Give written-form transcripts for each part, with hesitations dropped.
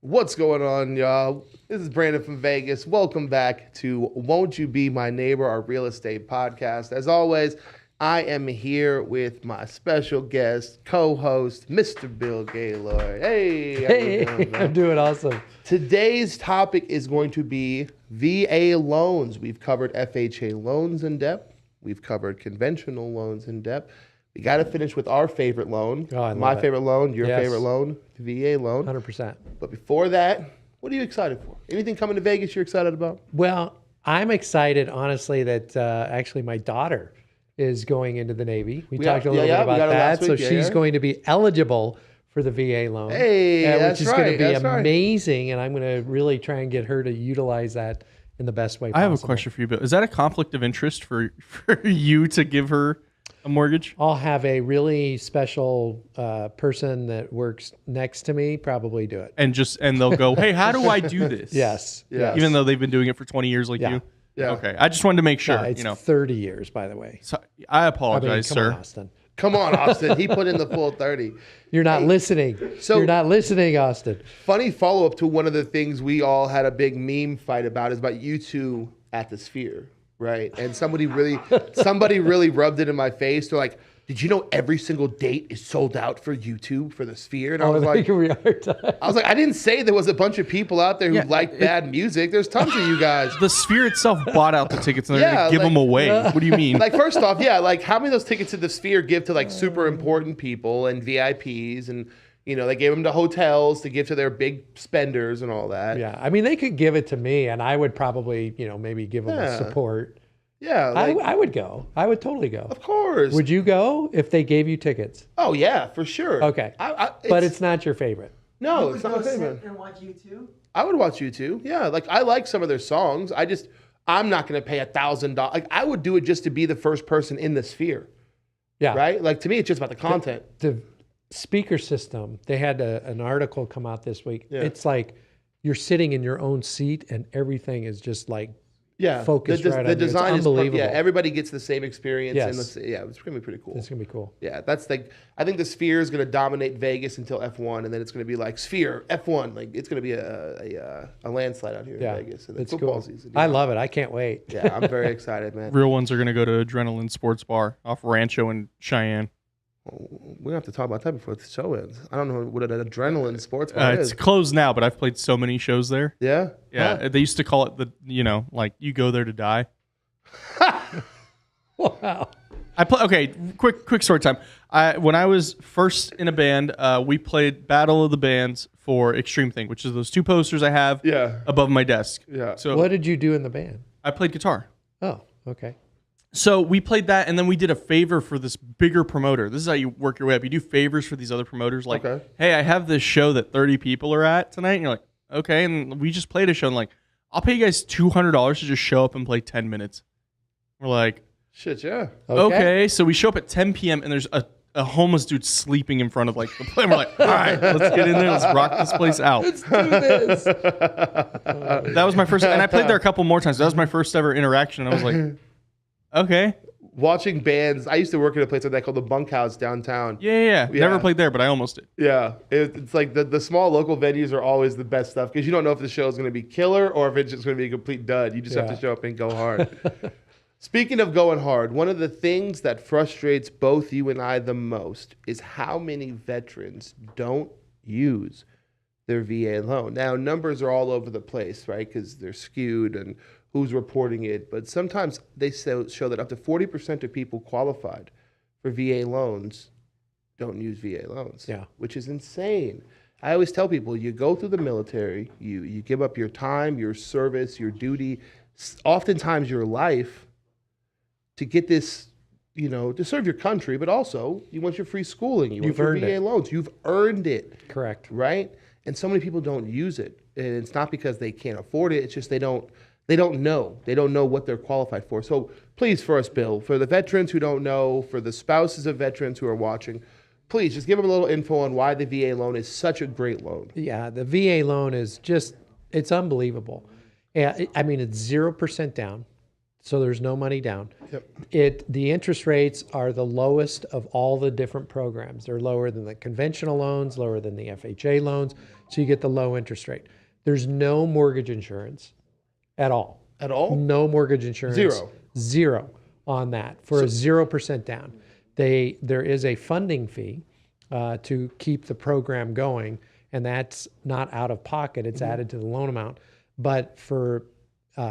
What's going on, y'all? This is Brandon from Vegas. Welcome back to Won't You Be My Neighbor, our real estate podcast. As always, I am here with my special guest, co-host, Mr. Bill Gaylord. Hey, how you doing, man? I'm doing awesome. Today's topic is going to be VA loans. We've covered FHA loans in depth. We've covered conventional loans in depth. We got to finish with our favorite loan. Oh, I love my it. favorite loan, your Yes. favorite loan, the VA loan. 100%. But before that, what are you excited for? Anything coming to Vegas you're excited about? Well, I'm excited, honestly, that actually my daughter is going into the Navy. We talked a little bit we about got her that. last So week, she's going to be eligible for the VA loan. Hey, that's which is going to be that's right. amazing. And I'm going to really try and get her to utilize that in the best way possible. I have a question for you, Bill. Is that a conflict of interest for you to give her a mortgage? I'll have a really special person that works next to me probably do it. And they'll go, hey, how do I do this? Yes. Yeah. yes. Even though they've been doing it for 20 years like Yeah. you? Yeah. Okay. I just wanted to make sure, It's you know. 30 years, by the way. So, I I mean, apologize, come sir. on, Austin. Come on, Austin. He put in the full 30. You're not listening. so- You're not listening, Austin. Funny follow-up to one of the things we all had a big meme fight about is about you two at the Sphere, right? And somebody really rubbed it in my face. They're like, did you know every single date is sold out for YouTube for the Sphere? And I was like, I didn't say there was a bunch of people out there who Yeah, like bad music. There's tons of you guys. The Sphere itself bought out the tickets and they're Yeah, going to give like- them away. What do you mean? Like, first off, yeah, like how many of those tickets did the Sphere give to like super important people and VIPs, and you know, they gave them to hotels to give to their big spenders and all that. Yeah, I mean, they could give it to me, and I would probably, maybe give them Yeah. a support. Yeah, like, I would go. I would totally go. of course. Would you go if they gave you tickets? Oh yeah, for sure. Okay, but it's not your favorite. no, You it's would not my go sit favorite. and watch U2? I would watch you too. Yeah, like I like some of their songs. I'm not going to pay $1,000. Like I would do it just to be the first person in the Sphere, Yeah, right? Like to me, it's just about the content. The speaker system. They had an article come out this week. Yeah. It's like you're sitting in your own seat, and everything is just like Yeah, focused right on the you. It's design is unbelievable. Yeah, everybody gets the same experience. Yes. Yeah, it's going to be pretty cool. it's gonna be cool. Yeah, that's like I think the Sphere is going to dominate Vegas until F1, and then it's going to be like Sphere F1. Like it's going to be a landslide out here Yeah, in Vegas. And then it's football cool. season. I love it. I can't wait. Yeah, I'm very excited, man. Real ones are going to go to Adrenaline Sports Bar off Rancho and Cheyenne. We have to talk about that before the show ends. I don't know what an adrenaline sports bar It's is. closed now, but I've played so many shows there. Yeah, Yeah. Huh? They used to call it like you go there to die. Wow. Okay, quick story time. When I was first in a band, we played Battle of the Bands for Extreme Thing, which is those two posters I have Yeah. above my desk. Yeah. So What did you do in the band? I played guitar. Oh, okay. So we played that, and then we did a favor for this bigger promoter. This is how you work your way up. You do favors for these other promoters. Like, Okay. hey, I have this show that 30 people are at tonight. And you're like, okay. And we just played a show. And like, I'll pay you guys $200 to just show up and play 10 minutes. We're like, Shit, yeah. okay. So we show up at 10 p.m. and there's a homeless dude sleeping in front of like the play. And we're like, all right, let's get in there. Let's rock this place out. Let's do this. That was my first, and I played there a couple more times. That was my first ever interaction. I was like, okay. Watching bands. I used to work at a place like that called the Bunkhouse downtown. Yeah. Yeah. Never played there, but I almost did. Yeah, it's like the small local venues are always the best stuff because you don't know if the show is going to be killer or if it's just going to be a complete dud. You just have to Yeah. show up and go hard. Speaking of going hard, one of the things that frustrates both you and I the most is how many veterans don't use their VA loan. Now, numbers are all over the place, right? Because they're skewed and who's reporting it. But sometimes they show that up to 40% of people qualified for VA loans don't use VA loans. Yeah. Which is insane. I always tell people, you go through the military, you give up your time, your service, your duty, oftentimes your life to get this, to serve your country, but also you want your free schooling. You've want earned your VA it. loans. You've earned it, Correct. right? And so many people don't use it. And it's not because they can't afford it. It's just they don't know. They don't know what they're qualified for. So please, for us, Bill, for the veterans who don't know, for the spouses of veterans who are watching, please just give them a little info on why the VA loan is such a great loan. Yeah, the VA loan is it's unbelievable. Yeah, I mean, it's 0% down, so there's no money down. Yep. The interest rates are the lowest of all the different programs. They're lower than the conventional loans, lower than the FHA loans. So you get the low interest rate. There's no mortgage insurance at all. At all? No mortgage insurance. Zero on that for a 0% down. There is a funding fee to keep the program going, and that's not out of pocket. It's added to the loan amount. But for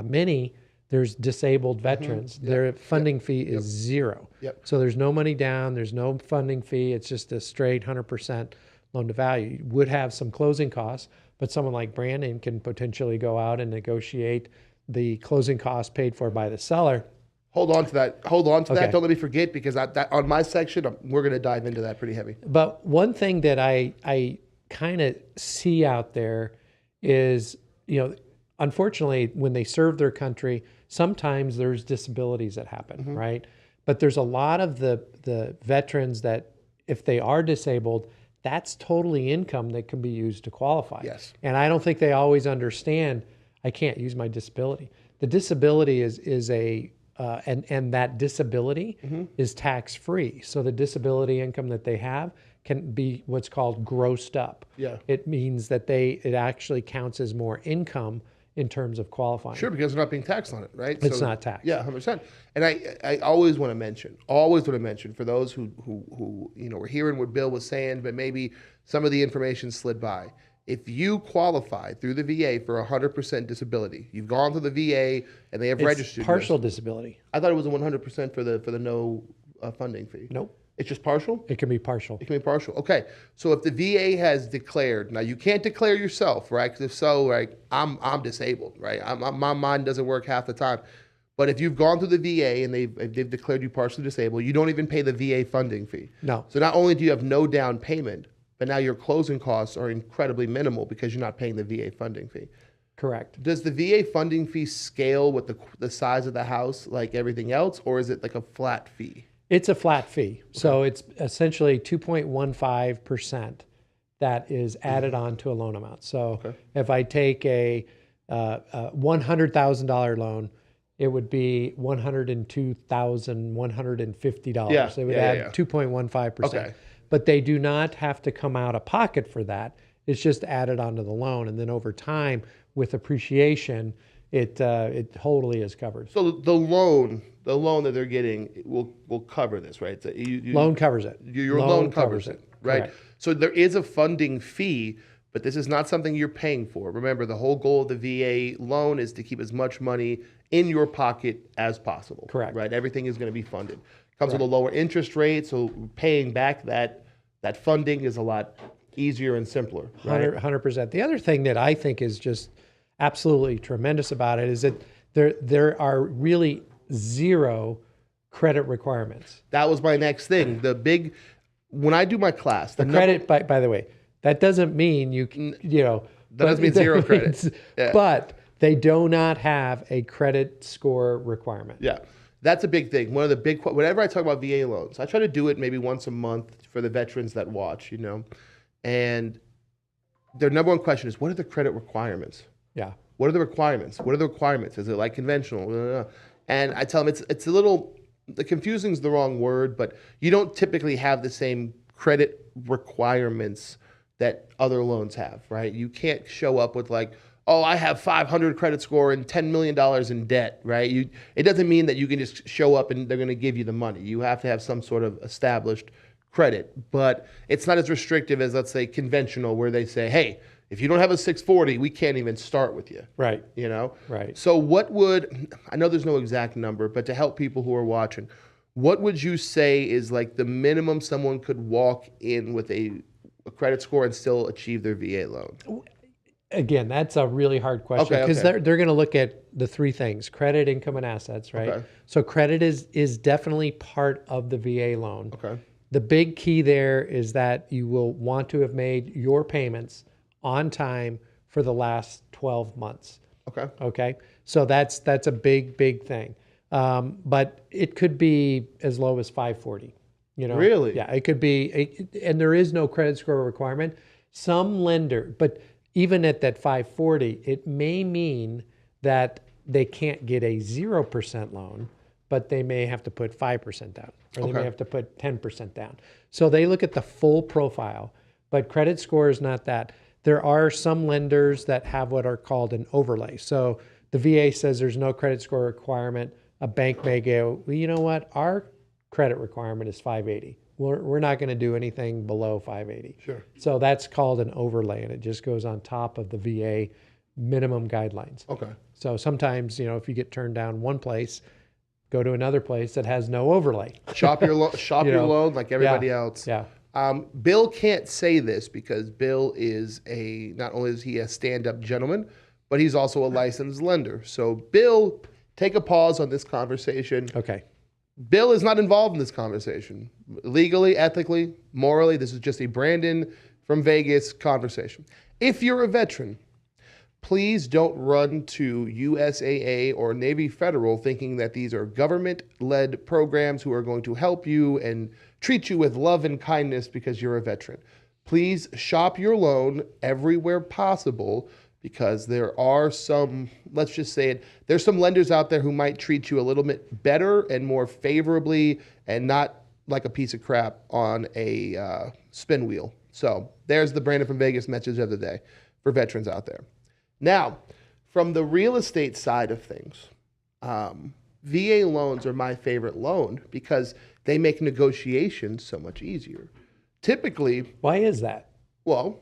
many, there's disabled veterans. Their funding fee is zero. So there's no money down. There's no funding fee. It's just a straight 100% loan to value. You would have some closing costs, but someone like Brandon can potentially go out and negotiate the closing costs paid for by the seller. Hold on to that. That. Don't let me forget, because that on my section, we're going to dive into that pretty heavy. But one thing that I kind of see out there is, unfortunately, when they serve their country, sometimes there's disabilities that happen, right? But there's a lot of the veterans that, if they are disabled, that's totally income that can be used to qualify. Yes. And I don't think they always understand, I can't use my disability. The disability is a and that disability is tax-free. So the disability income that they have can be what's called grossed up. Yeah. It means that it actually counts as more income in terms of qualifying. Sure, because they're not being taxed on it, right? It's not taxed. Yeah, 100%. And I always want to mention for those who were hearing what Bill was saying, but maybe some of the information slid by. If you qualify through the VA for 100% disability, you've gone to the VA and they have registered It's partial disability. I thought it was a 100% for the no funding fee. Nope. It's just partial? It can be partial. It can be partial. Okay. So if the VA has declared, now you can't declare yourself, right? Because if so, right, I'm disabled, right? My mind doesn't work half the time. But if you've gone through the VA and they've declared you partially disabled, you don't even pay the VA funding fee. No. So not only do you have no down payment, but now your closing costs are incredibly minimal because you're not paying the VA funding fee. Correct. Does the VA funding fee scale with the size of the house like everything else, or is it like a flat fee? It's a flat fee. So it's essentially 2.15% that is added on to a loan amount. So if I take a $100,000 loan, it would be $102,150. Yeah, They would add 2.15%. Okay. But they do not have to come out of pocket for that. It's just added onto the loan, and then over time, with appreciation, it totally is covered. So the loan that they're getting will cover this, right? So Loan covers it. Your loan covers it, right? Correct. So there is a funding fee, but this is not something you're paying for. Remember, the whole goal of the VA loan is to keep as much money in your pocket as possible. Correct. Right? Everything is going to be funded. Comes with a lower interest rate, so paying back that funding is a lot easier and simpler. Right? 100%. The other thing that I think is just absolutely tremendous about it is that there are really zero credit requirements. That was my next thing. When I do my class, The credit, by the way, that doesn't mean that doesn't mean zero credit. Yeah. But they do not have a credit score requirement. Yeah. That's a big thing. One of the whenever I talk about VA loans, I try to do it maybe once a month for the veterans that watch, and their number one question is, what are the credit requirements? Yeah. What are the requirements? What are the requirements? Is it like conventional? And I tell them it's a little, the confusing is the wrong word, but you don't typically have the same credit requirements that other loans have, right? You can't show up with like, oh, I have 500 credit score and $10 million in debt, right? It doesn't mean that you can just show up and they're going to give you the money. You have to have some sort of established credit, but it's not as restrictive as, let's say, conventional, where they say, hey, if you don't have a 640, we can't even start with you. Right. Right. So I know there's no exact number, but to help people who are watching, what would you say is like the minimum someone could walk in with a credit score and still achieve their VA loan? Again, that's a really hard question because they're going to look at the three things: credit, income, and assets, right? Okay. So credit is definitely part of the VA loan. Okay. The big key there is that you will want to have made your payments on time for the last 12 months. Okay. Okay. So that's a big thing. But it could be as low as 540. Really? Yeah, it could be, and there is no credit score requirement. Some lender, but even at that 540, it may mean that they can't get a 0% loan, but they may have to put 5% down, or they may have to put 10% down. So they look at the full profile, but credit score is not that. There are some lenders that have what are called an overlay. So the VA says there's no credit score requirement. A bank may go, well, you know what? Our credit requirement is 580. We're not going to do anything below 580. Sure. So that's called an overlay, and it just goes on top of the VA minimum guidelines. Okay. So sometimes, if you get turned down one place, go to another place that has no overlay. Shop your loan like everybody else. Yeah. Bill can't say this because Bill is not only is he a stand-up gentleman, but he's also a licensed lender. So Bill, take a pause on this conversation. Okay. Bill is not involved in this conversation. Legally, ethically, morally, this is just a Brandon from Vegas conversation. If you're a veteran, please don't run to USAA or Navy Federal thinking that these are government-led programs who are going to help you and treat you with love and kindness because you're a veteran. Please shop your loan everywhere possible, because there are some, let's just say it, there's some lenders out there who might treat you a little bit better and more favorably and not like a piece of crap on a spin wheel. So there's the Brandon from Vegas message of the day for veterans out there. Now, from the real estate side of things, VA loans are my favorite loan because they make negotiations so much easier. Typically, why is that? Well,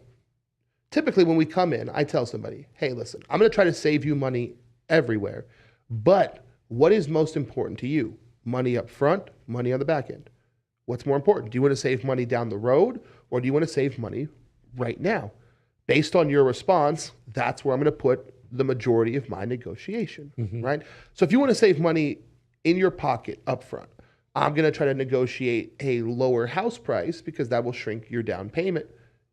typically when we come in, I tell somebody, hey, listen, I'm going to try to save you money everywhere, but what is most important to you? Money up front, money on the back end. What's more important? Do you want to save money down the road, or do you want to save money right now? Based on your response, that's where I'm going to put the majority of my negotiation, right? So if you want to save money in your pocket up front, I'm going to try to negotiate a lower house price because that will shrink your down payment.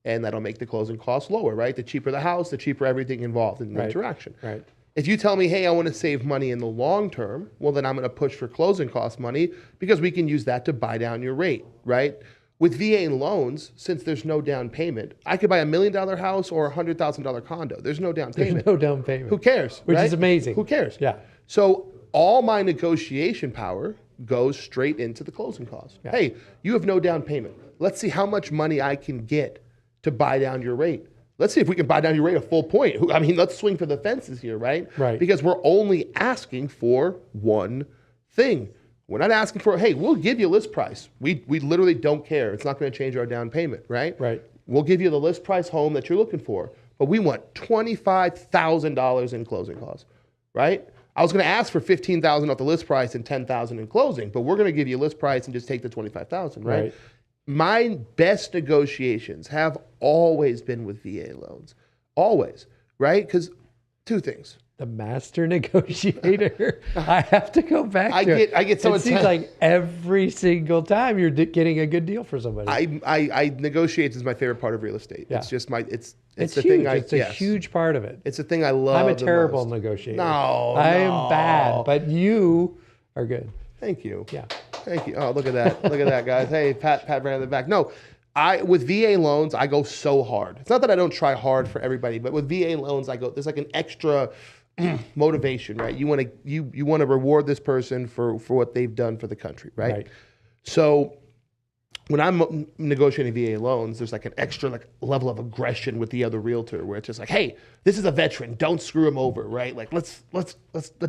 And that'll make the closing costs lower, right? The cheaper the house, the cheaper everything involved in the interaction. Right. If you tell me, hey, I want to save money in the long term, well, then I'm going to push for closing cost money because we can use that to buy down your rate, right? With VA loans, since there's no down payment, I could buy $1 million house or a $100,000 condo. There's no down payment. There's no down payment. Who cares? Which right? is amazing. Who cares? Yeah. So all my negotiation power goes straight into the closing cost. Yeah. Hey, you have no down payment. Let's see how much money I can get to buy down your rate. Let's see if we can buy down your rate a full point. I mean, let's swing for the fences here, right? Right. Because we're only asking for one thing. We're not asking for, hey, we'll give you list price. We literally don't care. It's not going to change our down payment, right? Right. We'll give you the list price home that you're looking for, but we want $25,000 in closing costs, right? I was going to ask for $15,000 off the list price and $10,000 in closing, but we're going to give you list price and just take the $25,000, right? My best negotiations have always been with VA loans. Always, right? Because two things. The master negotiator. I have to go back to it. I get so it seems like every single time you're getting a good deal for somebody. I negotiate is my favorite part of real estate. Yeah. It's just it's the huge. Thing it's a huge part of it. It's the thing I love. I'm a terrible the most. negotiator. No, I am bad, but you are good. Thank you. Yeah. Thank you. Oh, look at that. Look at that, guys. Hey, pat right on the back. No, with VA loans, I go so hard. It's not that I don't try hard for everybody, but with VA loans, there's like an extra motivation, right? You want to reward this person for what they've done for the country, right? So when I'm negotiating VA loans, there's like an extra level of aggression with the other realtor where it's just like, hey, this is a veteran, don't screw him over, right? Like let's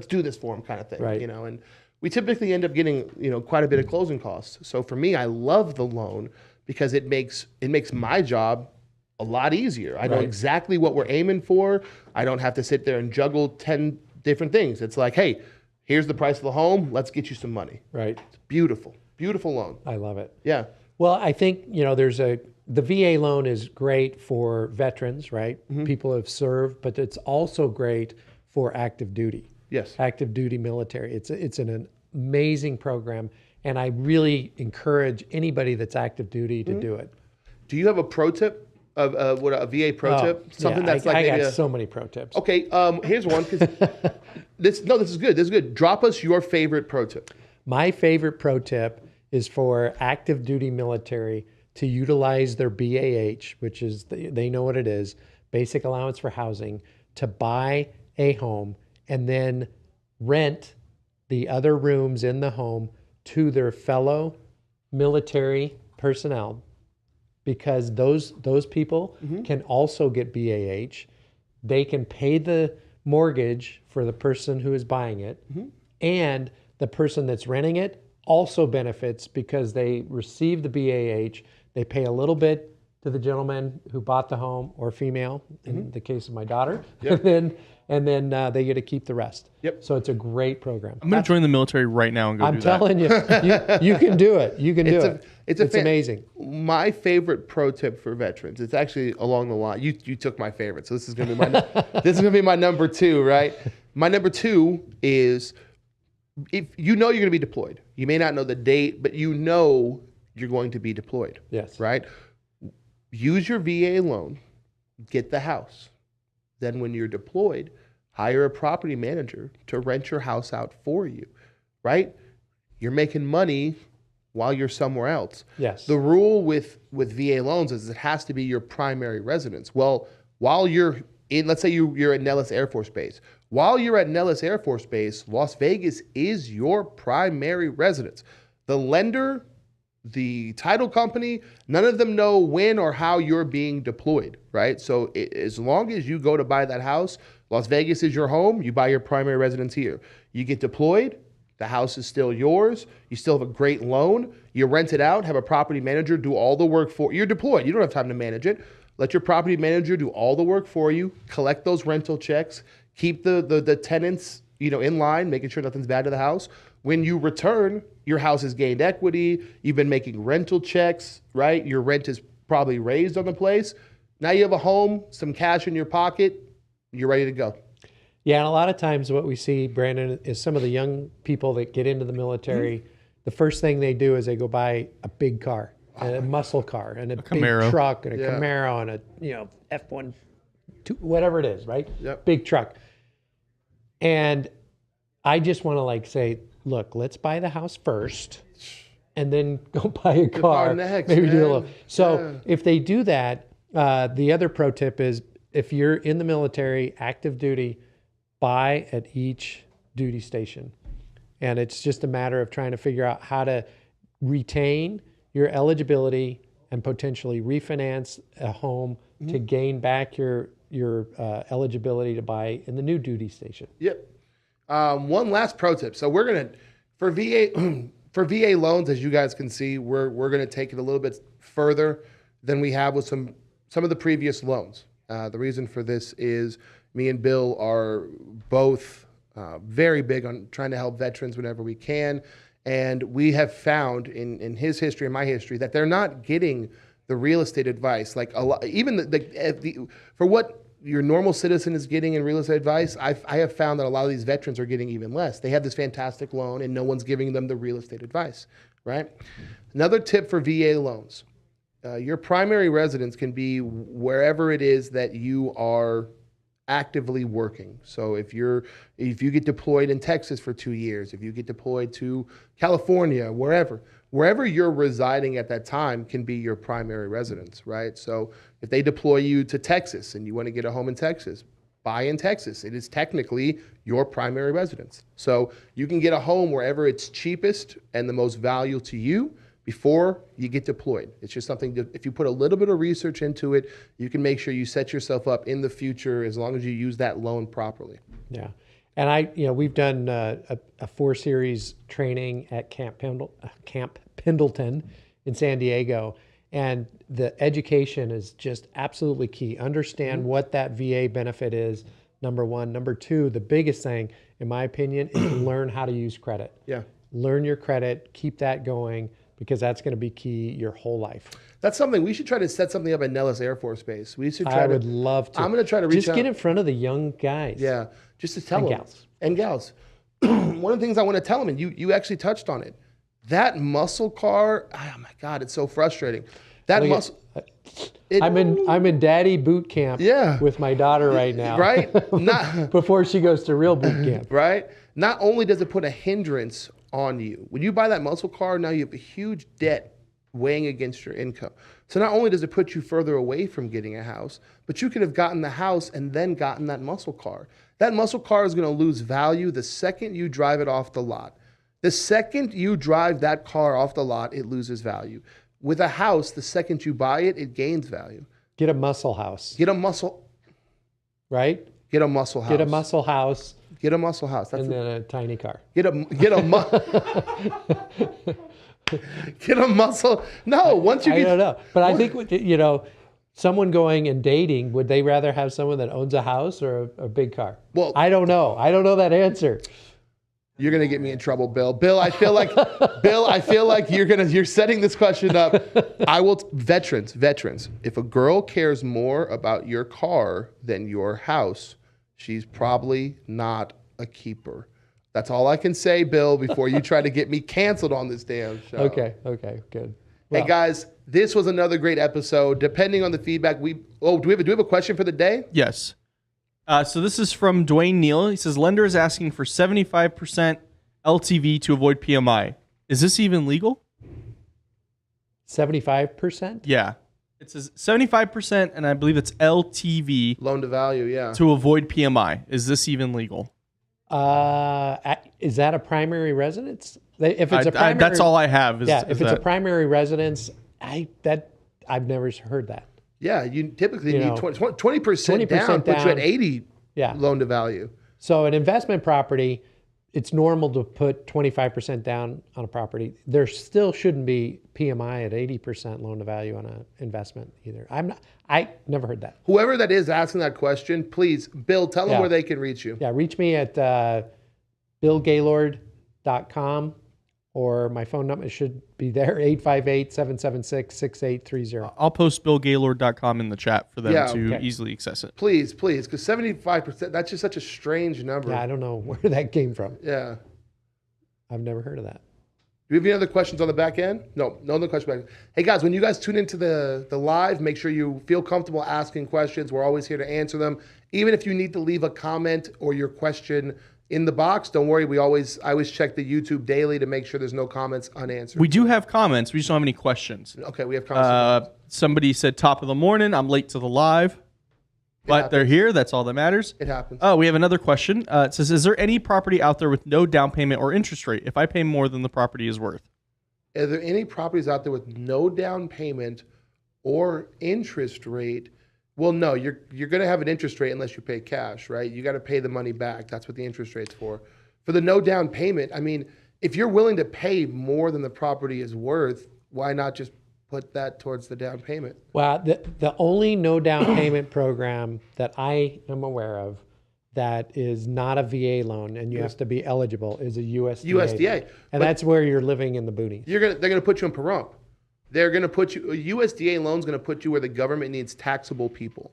do this for him, kind of thing, right. And we typically end up getting quite a bit of closing costs. So for me, I love the loan because it makes my job a lot easier. I know exactly what we're aiming for. I don't have to sit there and juggle 10 different things. It's like, hey, here's the price of the home. Let's get you some money. Right. It's beautiful, beautiful loan. I love it. Yeah. Well, I think, the VA loan is great for veterans, right? Mm-hmm. People who have served, but it's also great for active duty. Yes. Active duty military. It's an amazing program, and I really encourage anybody that's active duty to do it. Do you have a pro tip? What a VA pro tip? Something that's I got so many pro tips. Okay, here's one because this is good. This is good. Drop us your favorite pro tip. My favorite pro tip is for active duty military to utilize their BAH, which is they know what it is, basic allowance for housing, to buy a home and then rent the other rooms in the home to their fellow military personnel because those people can also get BAH. They can pay the mortgage for the person who is buying it, and the person that's renting it also benefits because they receive the BAH. They pay a little bit to the gentleman who bought the home, or female, in the case of my daughter, and then they get to keep the rest. Yep. So it's a great program. I'm going to join the military right now and go I'm do that. telling you, you can do it. You can do it. It's amazing. My favorite pro tip for veterans. It's actually along the line. You took my favorite, so this is gonna be my number 2, right? My number 2 is, if you know you're gonna be deployed. You may not know the date, but you know you're going to be deployed. Yes. Right. Use your VA loan, get the house. Then when you're deployed, hire a property manager to rent your house out for you, right? You're making money while you're somewhere else. Yes. The rule with VA loans is it has to be your primary residence. Well, while you're in, let's say you're at Nellis Air Force Base. While you're at Nellis Air Force Base, Las Vegas is your primary residence. The lender, the title company, none of them know when or how you're being deployed, right? So as long as you go to buy that house, Las Vegas is your home, you buy your primary residence here. You get deployed, the house is still yours, you still have a great loan, you rent it out, have a property manager do all the work for you. You're deployed, you don't have time to manage it. Let your property manager do all the work for you, collect those rental checks, keep the tenants, in line, making sure nothing's bad to the house. When you return, your house has gained equity. You've been making rental checks, right? Your rent is probably raised on the place. Now you have a home, some cash in your pocket. You're ready to go. Yeah, and a lot of times what we see, Brandon, is some of the young people that get into the military, the first thing they do is they go buy a big car, and a muscle car, and a big Camaro. truck, and a Camaro, and a F1, whatever it is, right? Yep. Big truck. And I just want to say, look, let's buy the house first, and then go buy a car. Next, maybe do a man. little. So if they do that, the other pro tip is, if you're in the military, active duty, buy at each duty station. And it's just a matter of trying to figure out how to retain your eligibility and potentially refinance a home to gain back your eligibility to buy in the new duty station. Yep. One last pro tip. So we're gonna, for VA loans, as you guys can see, we're gonna take it a little bit further than we have with some of the previous loans. The reason for this is me and Bill are both very big on trying to help veterans whenever we can, and we have found in his history and my history that they're not getting the real estate advice, like a lot, even for what your normal citizen is getting in real estate advice. I have found that a lot of these veterans are getting even less. They have this fantastic loan and no one's giving them the real estate advice, right? Another tip for VA loans. Your primary residence can be wherever it is that you are actively working. So if you get deployed in Texas for 2 years, if you get deployed to California, wherever you're residing at that time can be your primary residence, right? So if they deploy you to Texas and you want to get a home in Texas, buy in Texas. It is technically your primary residence. So you can get a home wherever it's cheapest and the most value to you before you get deployed. It's just something that if you put a little bit of research into it, you can make sure you set yourself up in the future as long as you use that loan properly. Yeah. And we've done a 4-series training at Camp Pendleton in San Diego. And the education is just absolutely key. Understand what that VA benefit is, number one. Number two, the biggest thing, in my opinion, is learn how to use credit. Yeah. Learn your credit, keep that going, because that's going to be key your whole life. That's something we should try to set something up at Nellis Air Force Base. We should try. I would love to. I'm going to try to reach just out. get in front of the young guys. Yeah, just to tell And them. gals. And gals. One of the things I want to tell them, and you actually touched on it, that muscle car. Oh my God, it's so frustrating. That muscle. I'm in daddy boot camp with my daughter right now. Right? Before she goes to real boot camp. Right? Not only does it put a hindrance on you, when you buy that muscle car, now you have a huge debt weighing against your income. So not only does it put you further away from getting a house, but you could have gotten the house and then gotten that muscle car. That muscle car is going to lose value the second you drive it off the lot. The second you drive that car off the lot, it loses value. With a house, the second you buy it, it gains value. Get a muscle house, Get a muscle. right? Get a muscle house. Get a muscle house Get a muscle house. That's and then a tiny car. get a get a muscle. No, once you I get don't know. But I think, someone going and dating, would they rather have someone that owns a house or a big car? Well- I don't know. I don't know that answer. You're gonna get me in trouble, Bill. Bill, I feel like you're setting this question up. Veterans. If a girl cares more about your car than your house, she's probably not a keeper. That's all I can say, Bill, before you try to get me canceled on this damn show. Okay, good. Hey guys, this was another great episode. Depending on the feedback, do we have a question for the day? Yes. So this is from Dwayne Neal. He says, lender is asking for 75% LTV to avoid PMI. Is this even legal? 75%? Yeah. It says 75%, and I believe it's LTV Loan to value, yeah. to avoid PMI. Is this even legal? Is that a primary residence? If it's a primary, that's all I have. If it's a primary residence, I've never heard that. Yeah, you typically need 20% 20% down, put you at down. 80 Yeah. loan to value. So an investment property, it's normal to put 25% down on a property. There still shouldn't be PMI at 80% loan to value on an investment either. I never heard that. Whoever that is asking that question, please, Bill, tell them Yeah. where they can reach you. Yeah, reach me at billgaylord.com, or my phone number should be there, 858-776-6830. I'll post billgaylord.com in the chat for them Yeah, to okay. easily access it. Please, because 75%, that's just such a strange number. Yeah, I don't know where that came from. Yeah. I've never heard of that. Do we have any other questions on the back end? No other questions back end. Hey guys, when you guys tune into the live, make sure you feel comfortable asking questions. We're always here to answer them. Even if you need to leave a comment or your question in the box, don't worry. I always check the YouTube daily to make sure there's no comments unanswered. We do have comments. We just don't have any questions. Okay, we have comments. Somebody said top of the morning. I'm late to the live, but they're here. That's all that matters. It happens. Oh, we have another question. It says, is there any property out there with no down payment or interest rate if I pay more than the property is worth? Are there any properties out there with no down payment or interest rate? Well, no, you're going to have an interest rate unless you pay cash, right? You got to pay the money back. That's what the interest rate's for. For the no down payment, I mean, if you're willing to pay more than the property is worth, why not just put that towards the down payment? Well, the only no down payment program that I am aware of that is not a VA loan and you have to be eligible is a USDA. USDA. And that's where you're living in the boonies. They're going to put you in pahrump. They're going to put you, a USDA loan is going to put you where the government needs taxable people.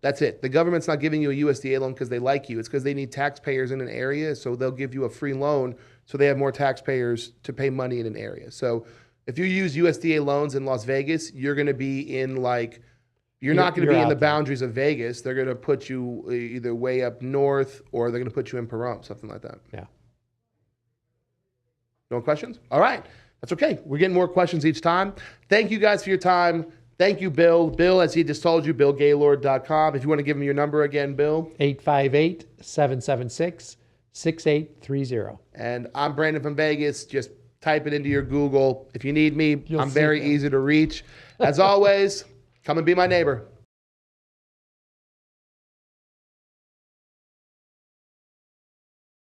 That's it. The government's not giving you a USDA loan because they like you. It's because they need taxpayers in an area, so they'll give you a free loan so they have more taxpayers to pay money in an area. So if you use USDA loans in Las Vegas, you're going to be in you're not going to be in the boundaries of Vegas. They're going to put you either way up north or they're going to put you in pahrump, something like that. Yeah. No questions? All right. That's okay. We're getting more questions each time. Thank you guys for your time. Thank you, Bill. Bill, as he just told you, billgaylord.com. If you want to give him your number again, Bill. 858-776-6830. And I'm Brandon from Vegas. Just type it into your Google. If you need me, You'll I'm see very it. easy to reach. As always, come and be my neighbor.